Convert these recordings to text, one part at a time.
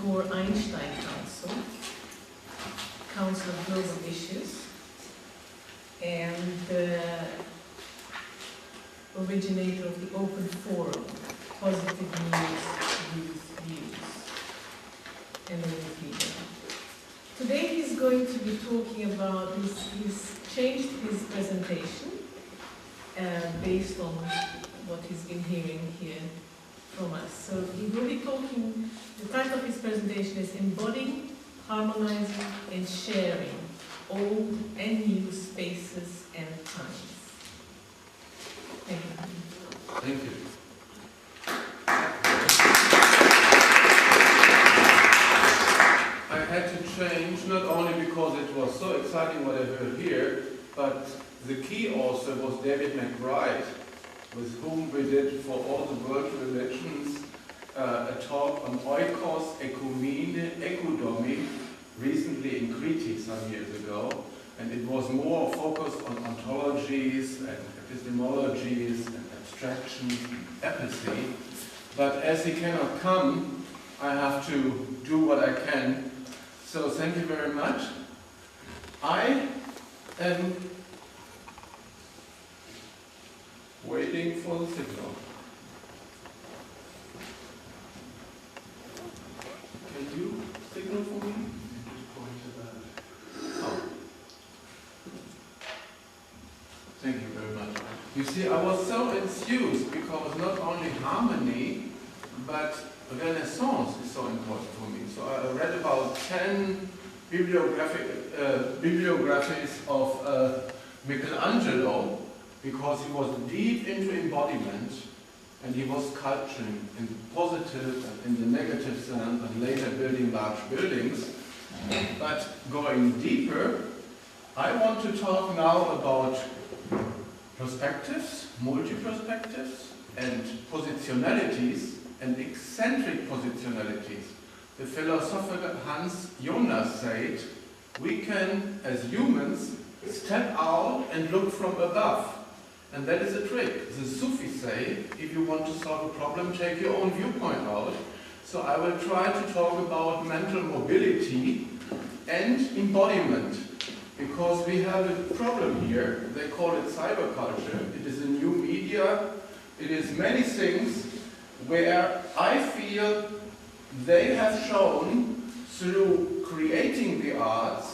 before Einstein Council of Global Issues, and originator of the Open Forum, Positive News, Youth Views, and a youth leader. Today he's going to be talking about, he's changed his presentation based on what he's been hearing here from us. So he will be talking, the title of his presentation is Embodying, Harmonizing and Sharing Old and New Spaces and Times. Thank you. Thank you. I had to change, not only because it was so exciting what I heard here, but the key also was David McBride, with whom we did for all the world religions a talk on oikos, ekumene, ekudomi, recently in Crete some years ago, and it was more focused on ontologies and epistemologies and abstractions and apathy. But as he cannot come, I have to do what I can. So thank you very much. I am waiting for the signal. Can you signal for me? Oh. Thank you very much. You see, I was so enthused because not only harmony, but Renaissance is so important for me. So I read about 10 bibliographies of Michelangelo, because he was deep into embodiment and he was sculpturing in the positive and in the negative sense and later building large buildings. But going deeper, I want to talk now about perspectives, multi-perspectives, and positionalities, and eccentric positionalities. The philosopher Hans Jonas said, we can, as humans, step out and look from above. And that is a trick. The Sufis say, if you want to solve a problem, take your own viewpoint out. So I will try to talk about mental mobility and embodiment. Because we have a problem here. They call it cyberculture. It is a new media. It is many things where I feel they have shown through creating the arts,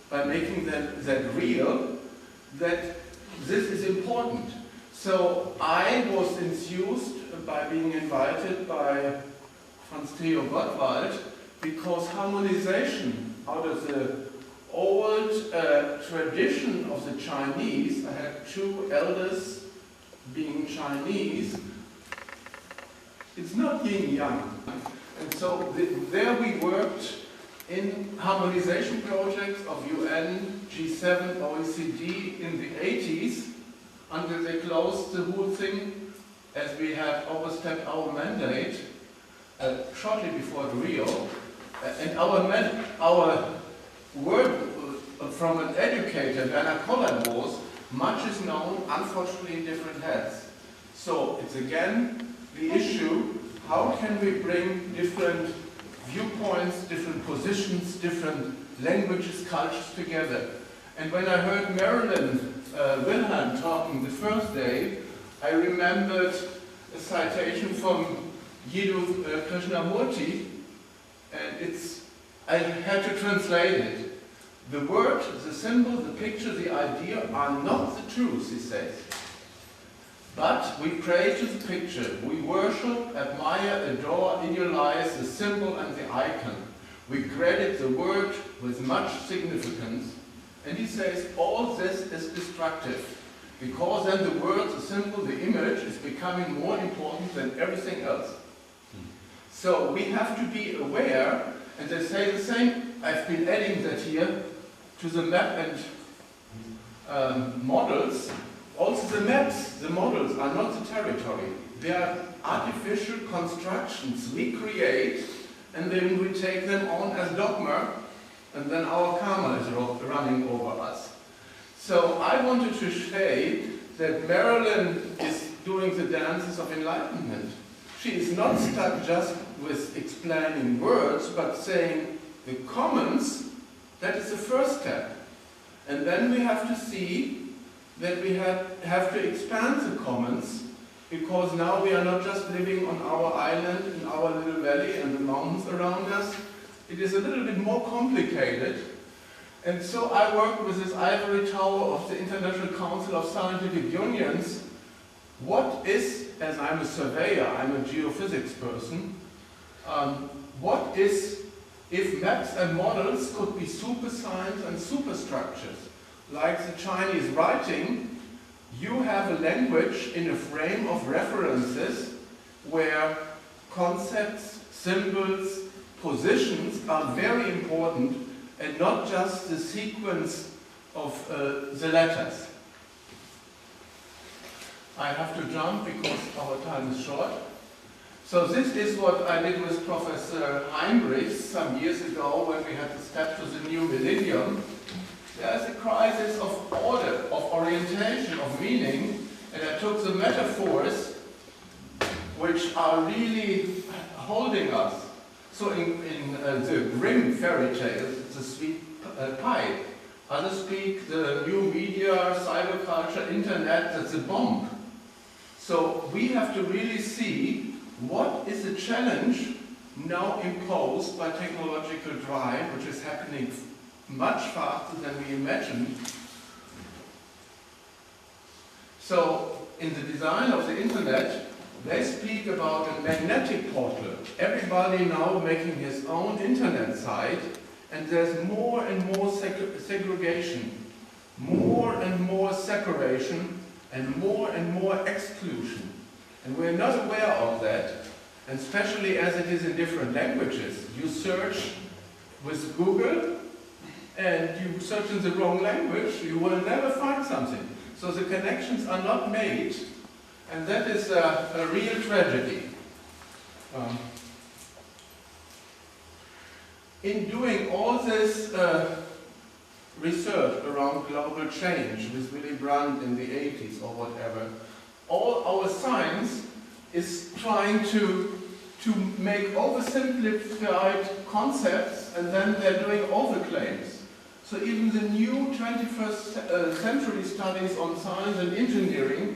by making that real, that this is important. So I was enthused by being invited by Franz Theo Gottwald, because harmonization out of the old tradition of the Chinese, I had two elders being Chinese, it's not yin-yang. And so there we worked in harmonization projects of UN, G7, OECD in the 80s, until they closed the whole thing as we had overstepped our mandate shortly before Rio. And our word from an educator, Werner Kollert, was, much is known, unfortunately in different heads. So it's again the issue, how can we bring different viewpoints, different positions, different languages, cultures together. And when I heard Marilyn Wilhelm talking the first day, I remembered a citation from Jiddu Krishnamurti, and I had to translate it. The word, the symbol, the picture, the idea are not the truth, he says. But we pray to the picture. We worship, admire, adore, idealize the symbol and the icon. We credit the word with much significance. And he says all this is destructive, because then the word, the symbol, the image is becoming more important than everything else. So we have to be aware, and they say the same. I've been adding that here to the map and models. Also the maps, the models are not the territory. They are artificial constructions we create, and then we take them on as dogma, and then our karma is running over us. So I wanted to say that Marilyn is doing the dances of enlightenment. she is not stuck just with explaining words, but saying the commons, that is the first step. And then we have to see that we have to expand the commons, because now we are not just living on our island, in our little valley and the mountains around us. It is a little bit more complicated. And so I work with this ivory tower of the International Council of Scientific Unions. What is, as I'm a surveyor, I'm a geophysics person, what is if maps and models could be superscience and superstructures? Like the Chinese writing, you have a language in a frame of references where concepts, symbols, positions are very important, and not just the sequence of the letters. I have to jump because our time is short. So this is what I did with Professor Heinrich some years ago when we had to step to the new millennium. There's a crisis of order, of orientation, of meaning, and I took the metaphors which are really holding us. So in the Grimm fairy tales, it's a sweet pie. Others speak the new media, cyberculture, internet, that's a bomb. So we have to really see what is the challenge now imposed by technological drive, which is happening much faster than we imagined. So in the design of the internet, they speak about a magnetic portal. Everybody now making his own internet site, and there's more and more segregation, more and more separation, and more exclusion. And we're not aware of that, and especially as it is in different languages. You search with Google, and you search in the wrong language, you will never find something. So the connections are not made, and that is a real tragedy. In doing all this research around global change with Willy Brandt in the 80s or whatever, all our science is trying to make oversimplified concepts, and then they're doing overclaims. So even the new 21st century studies on science and engineering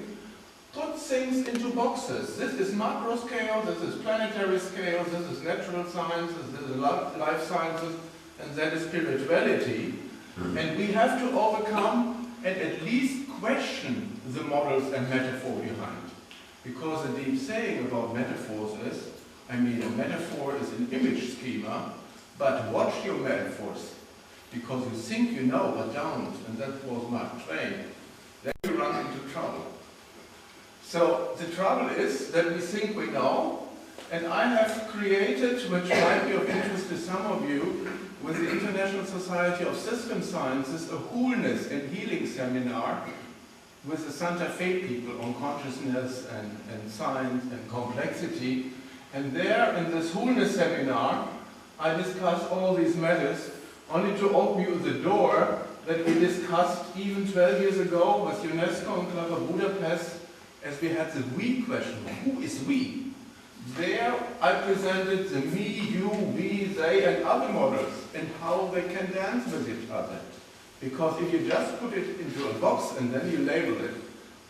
put things into boxes. This is macro scale, this is planetary scale, this is natural sciences, this is life sciences, and that is spirituality. And we have to overcome and at least question the models and metaphor behind. Because the deep saying about metaphors is, I mean, a metaphor is an image schema, but watch your metaphors. Because you think you know, but don't, and that was Mark Twain. Then you run into trouble. So the trouble is that we think we know, and I have created, which might be of interest to some of you, with the International Society of System Sciences, a wholeness and healing seminar with the Santa Fe people on consciousness and science and complexity. And there, in this wholeness seminar, I discussed all these matters, only to open you the door that we discussed even 12 years ago with UNESCO and Club of Budapest, as we had the we question, who is we? There I presented the me, you, we, they and other models and how they can dance with each other. Because if you just put it into a box and then you label it,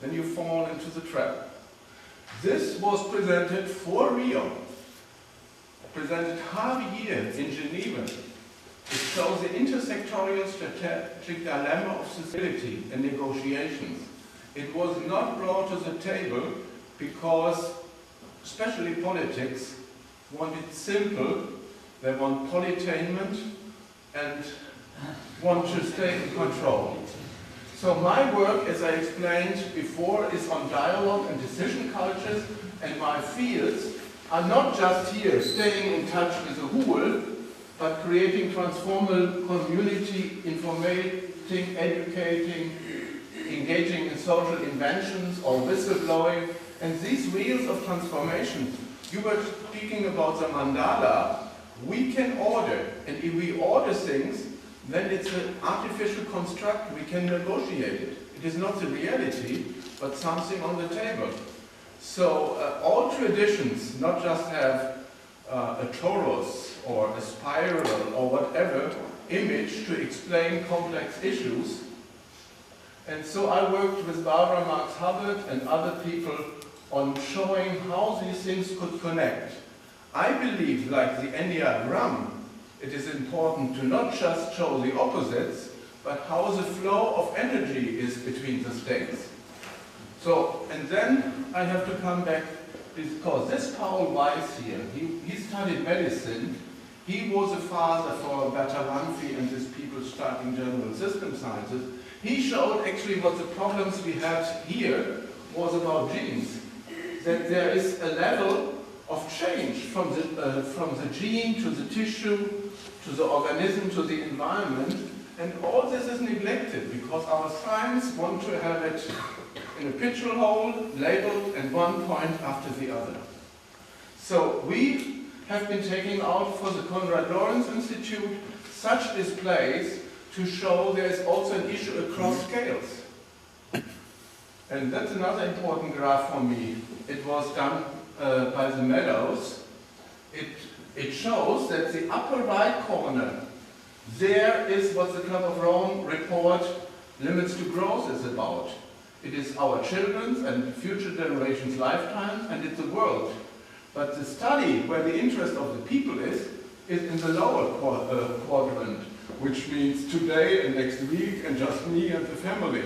then you fall into the trap. This was presented for Rio, presented half a year in Geneva. It shows the intersectorial strategic dilemma of society and negotiations. It was not brought to the table because, especially politics, want it simple. They want polytainment and want to stay in control. So my work, as I explained before, is on dialogue and decision cultures, and my fields are not just here staying in touch with the whole, but creating transformational community, informating, educating, engaging in social inventions or whistleblowing, and these wheels of transformation. You were speaking about the mandala. We can order, and if we order things, then it's an artificial construct. We can negotiate it. It is not the reality, but something on the table. So all traditions not just have a torus or a spiral or whatever image to explain complex issues. And so I worked with Barbara Marx-Hubbard and other people on showing how these things could connect. I believe, like the Enneagram, it is important to not just show the opposites, but how the flow of energy is between the states. So, and then I have to come back, because this Paul Weiss here, he studied medicine. He was a father for Bertalanffy and his people studying general system sciences. He showed actually what the problems we had here was about genes. That there is a level of change from the gene to the tissue, to the organism, to the environment, and all this is neglected because our science want to have it in a pigeonhole, labeled, and one point after the other. So we have been taking out for the Konrad Lorenz Institute such displays to show there is also an issue across scales. And that's another important graph for me. It was done by the Meadows. It shows that the upper right corner, there is what the Club of Rome report Limits to Growth is about. It is our children's and future generations' lifetimes, and it's the world. But the study where the interest of the people is in the lower quadrant, which means today and next week and just me and the family.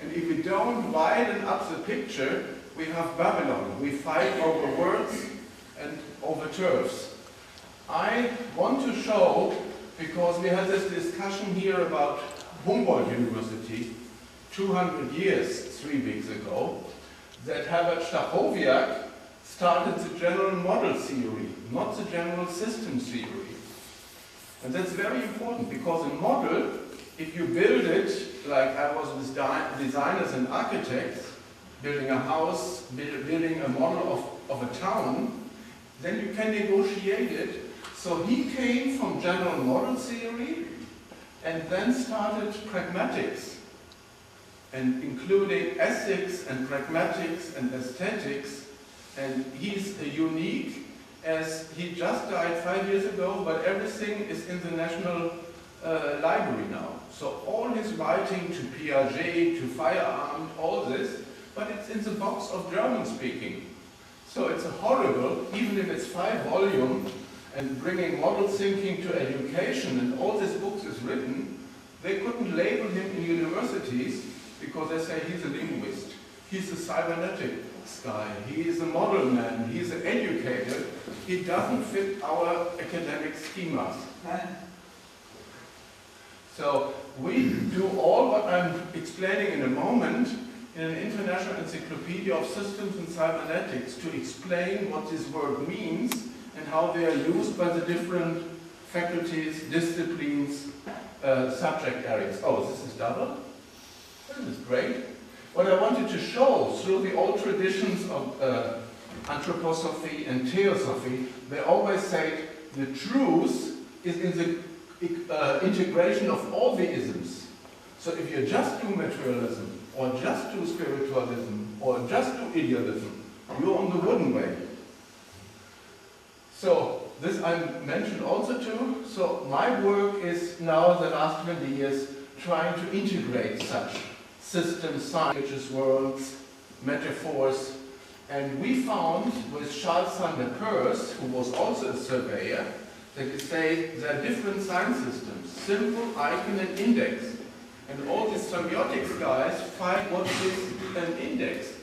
And if we don't widen up the picture, we have Babylon. We fight over words and over turfs. I want to show, because we had this discussion here about Humboldt University 200 years, 3 weeks ago, that Herbert Stachowiak started the general model theory, not the general system theory. And that's very important, because a model, if you build it, like I was with designers and architects, building a house, building a model of a town, then you can negotiate it. So he came from general model theory and then started pragmatics, and including ethics and pragmatics and aesthetics. And he's unique, as he just died 5 years ago, but everything is in the National Library now. So all his writing to Piaget, to Feyerabend, all this, but it's in the box of German speaking. So it's a horrible, even if it's 5 volumes, and bringing model thinking to education, and all these books is written, they couldn't label him in universities because they say he's a linguist, he's a cybernetics guy, he is a model man, he's an educator, he doesn't fit our academic schemas. So we do all what I'm explaining in a moment in an international encyclopedia of systems and cybernetics to explain what this word means and how they are used by the different faculties, disciplines, subject areas. Oh, this is double? This is great. What I wanted to show through the old traditions of anthroposophy and theosophy, they always say the truth is in the integration of all the isms. So if you just do materialism, or just do spiritualism, or just do idealism, you're on the wooden way. So this I mentioned also too. So my work is now the last 20 years trying to integrate such systems, sciences, worlds, metaphors. And we found with Charles Sander Peirce, who was also a surveyor, that you say there are different sign systems, symbol, icon, and index. And all these semiotics guys find what is an index.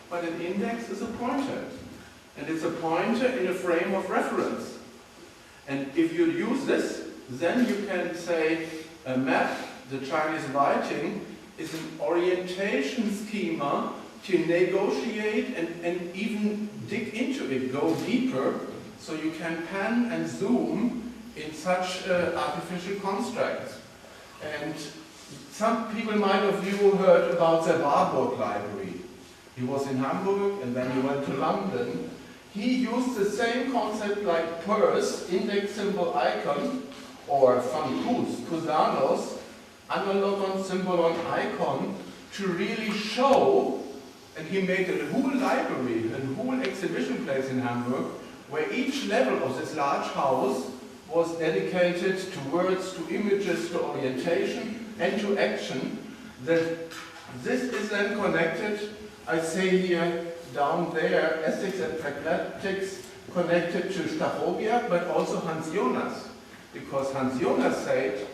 But an index is a pointer. And it's a pointer in a frame of reference. And if you use this, then you can say a map, the Chinese writing, is an orientation schema to negotiate and even dig into it, go deeper, so you can pan and zoom in such artificial constructs. And some people might have you heard about the Warburg Library. He was in Hamburg and then he went to London. He used the same concept like Peirce, index, symbol, icon, or van Cusanos, analogon, symbolon, icon, to really show and he made a whole library, a whole exhibition place in Hamburg, where each level of this large house was dedicated to words, to images, to orientation, and to action. This is then connected, I say here, down there, ethics and pragmatics connected to Stachowiak, but also Hans Jonas. Because Hans Jonas said,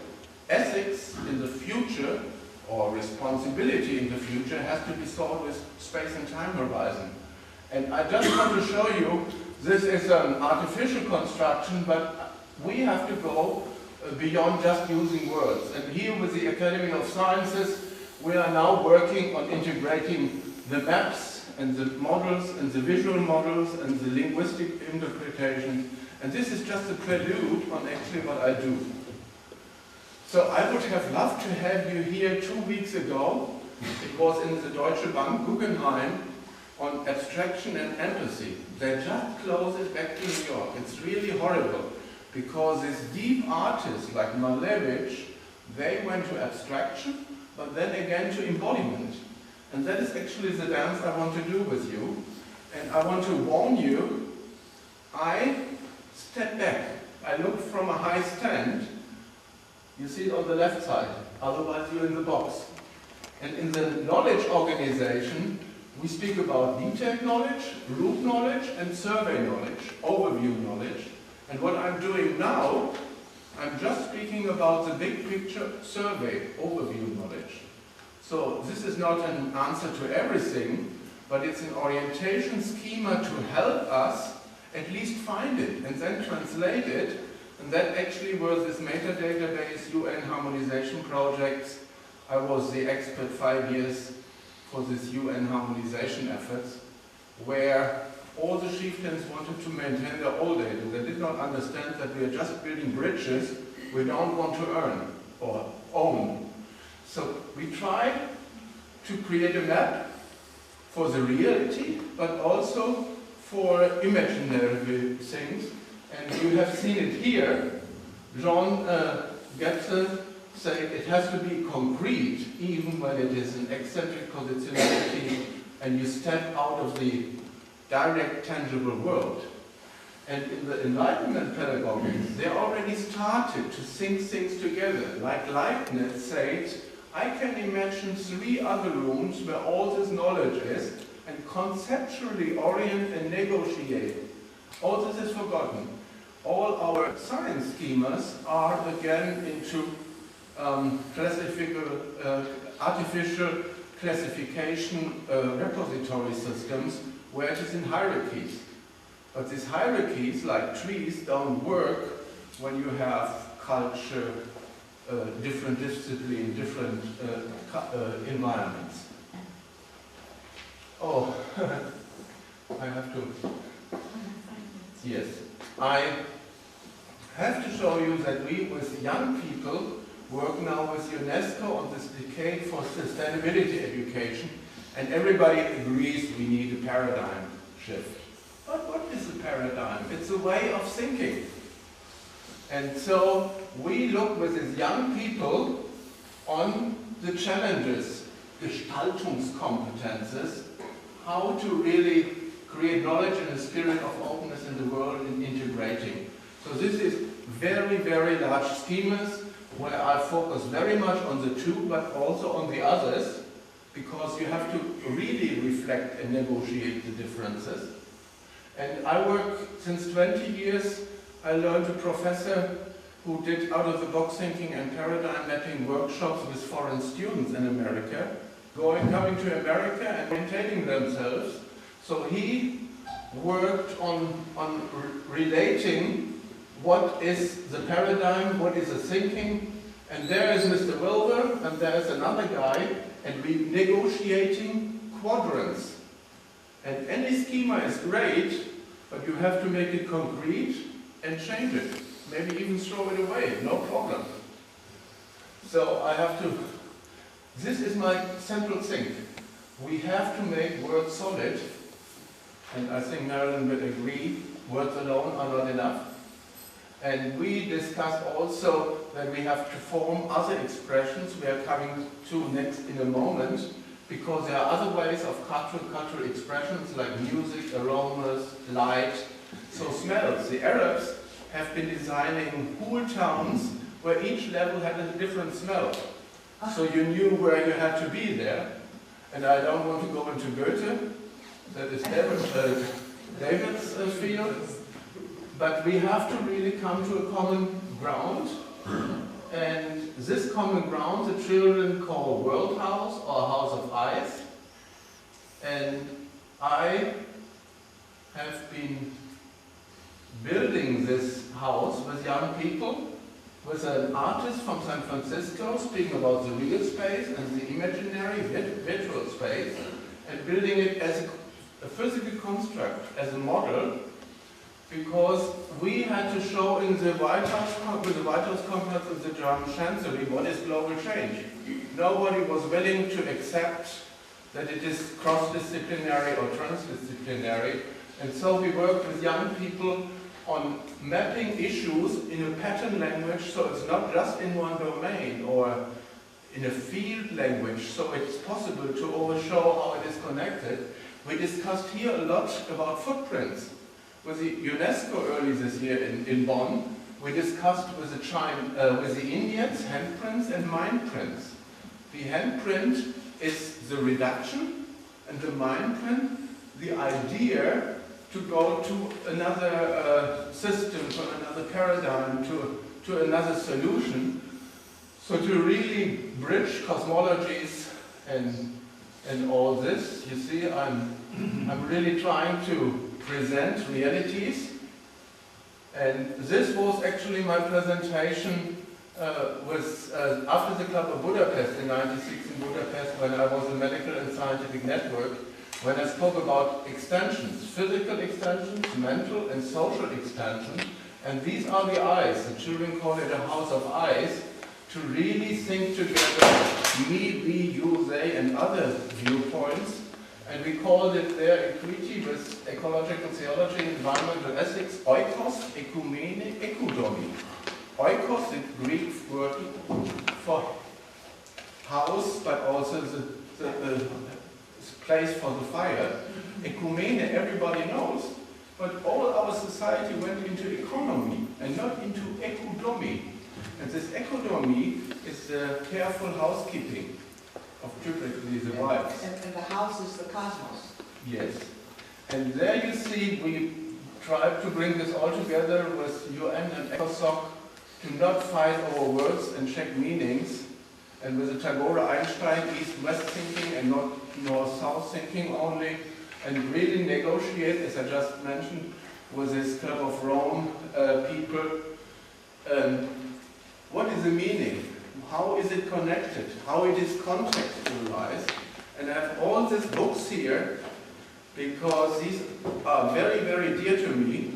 ethics in the future, or responsibility in the future, has to be solved with space and time horizon. And I just want to show you, this is an artificial construction, but we have to go beyond just using words. And here with the Academy of Sciences, we are now working on integrating the maps and the models and the visual models and the linguistic interpretations. And this is just a prelude on actually what I do. So I would have loved to have you here 2 weeks ago. It was in the Deutsche Bank Guggenheim on abstraction and empathy. They just closed it back to New York. It's really horrible because these deep artists like Malevich, they went to abstraction, but then again to embodiment. And that is actually the dance I want to do with you. And I want to warn you, I step back. I look from a high stand. You see it on the left side, otherwise you're in the box. And in the knowledge organization, we speak about detailed knowledge, root knowledge, and survey knowledge, overview knowledge. And what I'm doing now, I'm just speaking about the big picture survey, overview knowledge. So this is not an answer to everything, but it's an orientation schema to help us at least find it and then translate it. And that actually was this metadatabase UN harmonization projects. I was the expert 5 years for this UN harmonization efforts, where all the chieftains wanted to maintain their old data. They did not understand that we are just building bridges we don't want to earn or own. So we tried to create a map for the reality, but also for imaginary things. And you have seen it here. Jean Goethe said it has to be concrete, even when it is an eccentric positionality and you step out of the direct, tangible world. And in the Enlightenment pedagogy, they already started to think things together. Like Leibniz said, I can imagine 3 other rooms where all this knowledge is and conceptually orient and negotiate. All this is forgotten. All our science schemas are again into artificial classification repository systems where it is in hierarchies. But these hierarchies, like trees, don't work when you have culture, different discipline, different environments. Oh, I have to. Yes, I have to show you that we, with young people, work now with UNESCO on this decade for sustainability education, and everybody agrees we need a paradigm shift. But what is a paradigm? It's a way of thinking. And so we look with these young people on the challenges, Gestaltungskompetences, how to really create knowledge and a spirit of openness in the world and integrating. So this is very, very large schemas where I focus very much on the two, but also on the others, because you have to really reflect and negotiate the differences. And I work since 20 years. I learned a professor who did out-of-the-box thinking and paradigm mapping workshops with foreign students in America, coming to America and maintaining themselves. So he worked on relating what is the paradigm, what is the thinking, and there is Mr. Wilbur, and there is another guy, and we negotiating quadrants. And any schema is great, but you have to make it concrete and change it. Maybe even throw it away, no problem. So I have to, this is my central thing. We have to make words solid, and I think Marilyn will agree, words alone are not enough. And we discussed also that we have to form other expressions we are coming to next in a moment because there are other ways of cultural expressions like music, aromas, light, so smells. The Arabs have been designing whole towns where each level had a different smell. So you knew where you had to be there. And I don't want to go into Goethe, that is David's field, but we have to really come to a common ground. And this common ground the children call World House or House of Eyes. And I have been building this house with young people, with an artist from San Francisco speaking about the real space and the imaginary virtual space, and building it as a physical construct, as a model, because we had to show in the White House, with the White House Conference of the German Chancellery, what is global change. Nobody was willing to accept that it is cross-disciplinary or transdisciplinary, and so we worked with young people on mapping issues in a pattern language, so it's not just in one domain or in a field language, so it's possible to always show how it is connected. We discussed here a lot about footprints. With the UNESCO early this year in Bonn, we discussed with the Indians handprints and mindprints. The handprint is the reduction, and the mindprint, the idea to go to another system, to another paradigm, to another solution. So to really bridge cosmologies and all this, you see, I'm really trying to present realities. And this was actually my presentation after the Club of Budapest in '96 in Budapest, when I was a medical and scientific network, when I spoke about extensions, physical extensions, mental and social extensions, and these are the eyes. The children call it a house of eyes, to really think together, me, we, you, they, and other viewpoints. And we called it there equity with ecological theology, environmental ethics, oikos, ekumene, ekodomi. Oikos, the Greek word for house, but also the place for the fire. Ekumene, everybody knows, but all our society went into economy and not into ekodomi. And this ekodomi is the careful housekeeping of typically the wives. And the house is the cosmos. Yes. And there you see we tried to bring this all together with UN and ECOSOC to not fight over words and check meanings, and with the Tagore Einstein east-west thinking and not north-south thinking only, and really negotiate, as I just mentioned, with this Club of Rome people. What is the meaning? How is it connected? How it is contextualized? And I have all these books here because these are very, very dear to me.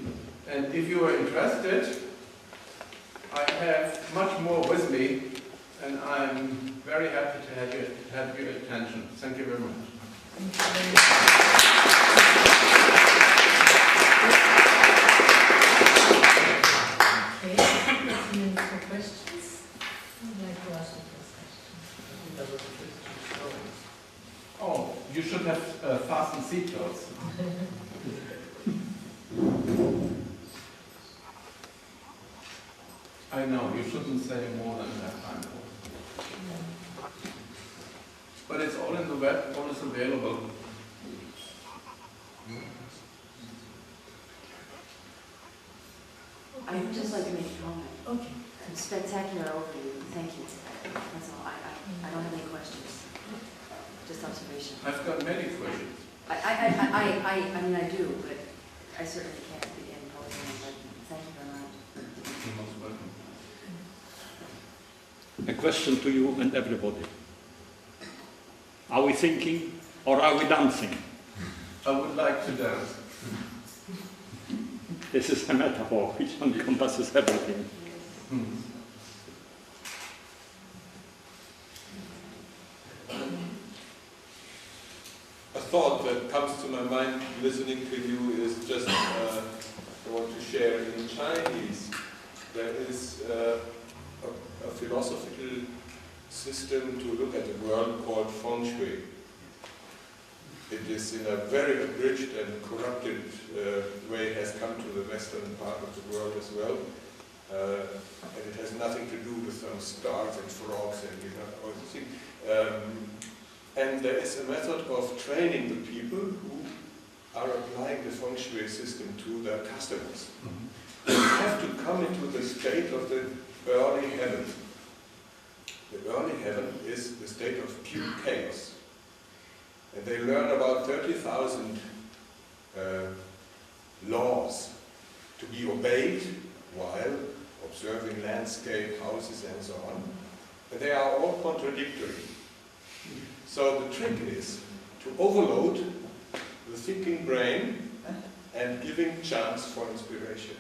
And if you are interested, I have much more with me, and I'm very happy to have your attention. Thank you very much. Thank you very much. Okay, let's move for questions. I'd like to ask the first question. Oh, you should have fastened seatbelts. I know, you shouldn't say more than that time. But it's all in the web, all is available. I'd just like to make a comment. Okay. Spectacular overview. Thank you. That's all. I don't have any questions. Just observation. I've got many questions. I mean, I do, but I certainly can't begin posing them, but thank you very much. You're most welcome. A question to you and everybody. Are we thinking or are we dancing? I would like to dance. This is a metaphor which encompasses everything. A thought that comes to my mind listening to you is just, I want to share in Chinese. There is a philosophical system to look at the world called feng shui. it is in a very abridged and corrupted way has come to the western part of the world as well. And it has nothing to do with some stars and frogs and all these things. And there is a method of training the people who are applying the feng shui system to their customers. You have to come into the state of the early heaven. The early heaven is the state of pure chaos. And they learn about 30,000 laws to be obeyed while observing landscape, houses, and so on. And they are all contradictory. So the trick is to overload the thinking brain and giving chance for inspiration.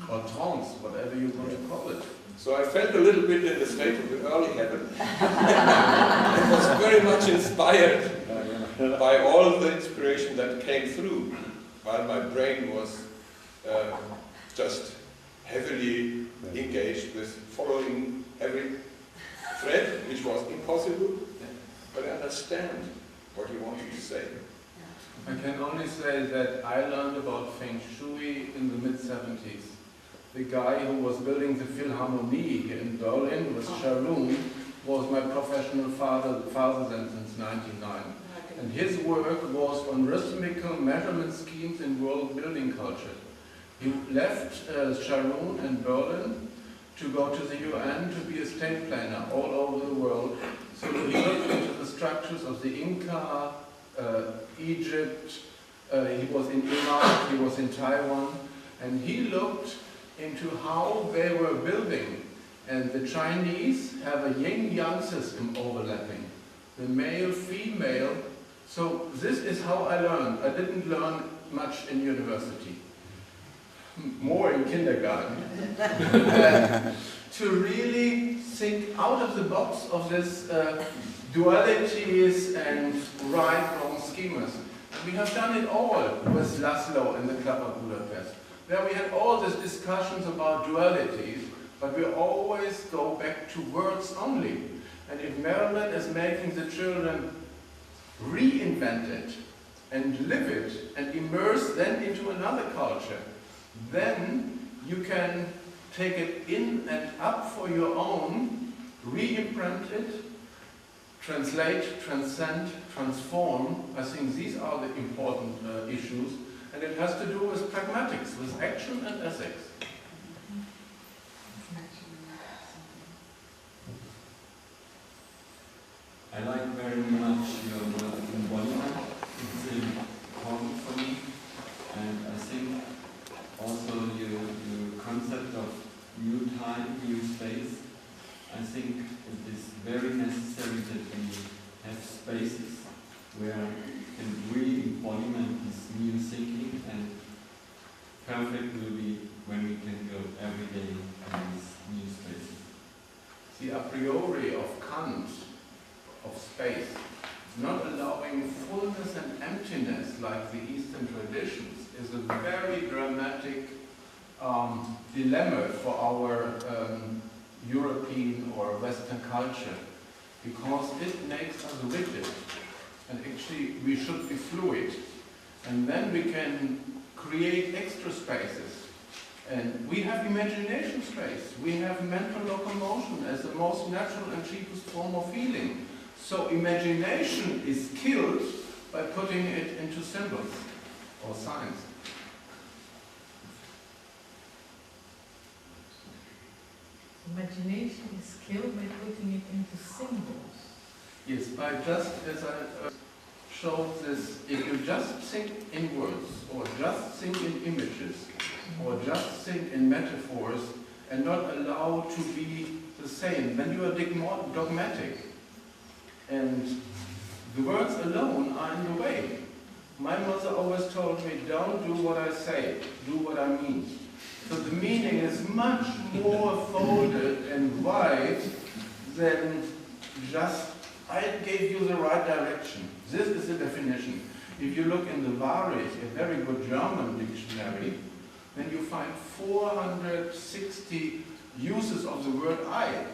Or trance, whatever you want to call it. So I felt a little bit in the state of the early heaven. I was very much inspired by all the inspiration that came through, while my brain was just heavily engaged with following every thread, which was impossible, but I understand what you wanted to say. I can only say that I learned about Feng Shui in the mid-70s. The guy who was building the Philharmonie here in Berlin with Sharon was my professional father then since 1999. And his work was on rhythmical measurement schemes in world building culture. He left Sharon in Berlin to go to the UN to be a state planner all over the world. So he looked into the structures of the Inca, Egypt, he was in Iraq, he was in Taiwan, and he looked into how they were building. And the Chinese have a yin-yang system overlapping, the male-female. So this is how I learned. I didn't learn much in university, more in kindergarten, to really think out of the box of this dualities and right-wrong schemas. We have done it all with Laszlo in the Club of Budapest, where we had all these discussions about dualities, but we always go back to words only. And if Marilyn is making the children reinvent it and live it and immerse then into another culture, then you can take it in and up for your own, re-imprint it, translate, transcend, transform. I think these are the important issues, and it has to do with pragmatics, with action and ethics. I like very much your word embodiment. It's really important for me, and I think also your concept of new time, new space. I think it is very necessary that we have spaces where we can really embodiment this new thinking, and perfect will be when we can go every day in these new spaces. The a priori of Kant, of space, not allowing fullness and emptiness like the Eastern traditions, is a very dramatic dilemma for our European or Western culture, because it makes us rigid, and actually we should be fluid, and then we can create extra spaces. And we have imagination space, we have mental locomotion as the most natural and cheapest form of feeling. So imagination is killed by putting it into symbols or signs. Imagination is killed by putting it into symbols. Yes, by just, as I showed this, if you just think in words, or just think in images, or just think in metaphors, and not allow to be the same, then you are dogmatic. And the words alone are in the way. My mother always told me, don't do what I say, do what I mean. So the meaning is much more folded and wide than just, I gave you the right direction. This is the definition. If you look in the Warich, a very good German dictionary, then you find 460 uses of the word I.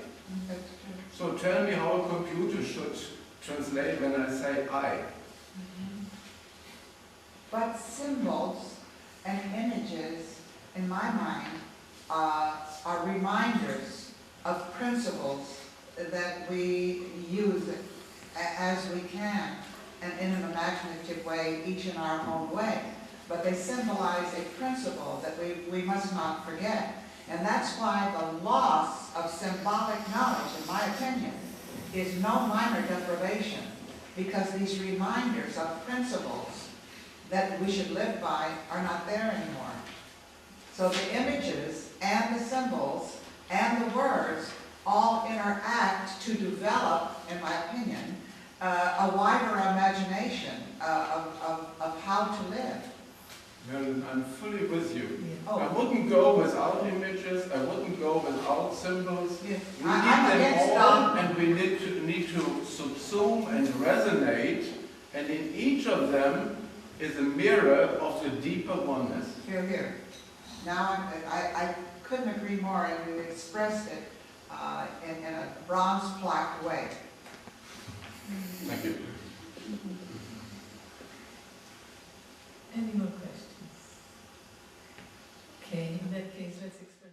So tell me how a computer should translate when I say I. But symbols and images, in my mind, are reminders of principles that we use as we can, and in an imaginative way, each in our own way. But they symbolize a principle that we must not forget. And that's why the loss of symbolic knowledge, in my opinion, is no minor deprivation, because these reminders of principles that we should live by are not there anymore. So the images and the symbols and the words all interact to develop, in my opinion, a wider imagination of how to live. Marilyn, I'm fully with you. Yeah. I wouldn't go without images, I wouldn't go without symbols. Yeah. We I'm need against them all, them. and we need to subsume and resonate, and in each of them is a mirror of the deeper oneness. Here, here. Now, I couldn't agree more, and you expressed it in a bronze plaque way. Thank you. Any more questions? Okay, in that case, let's express.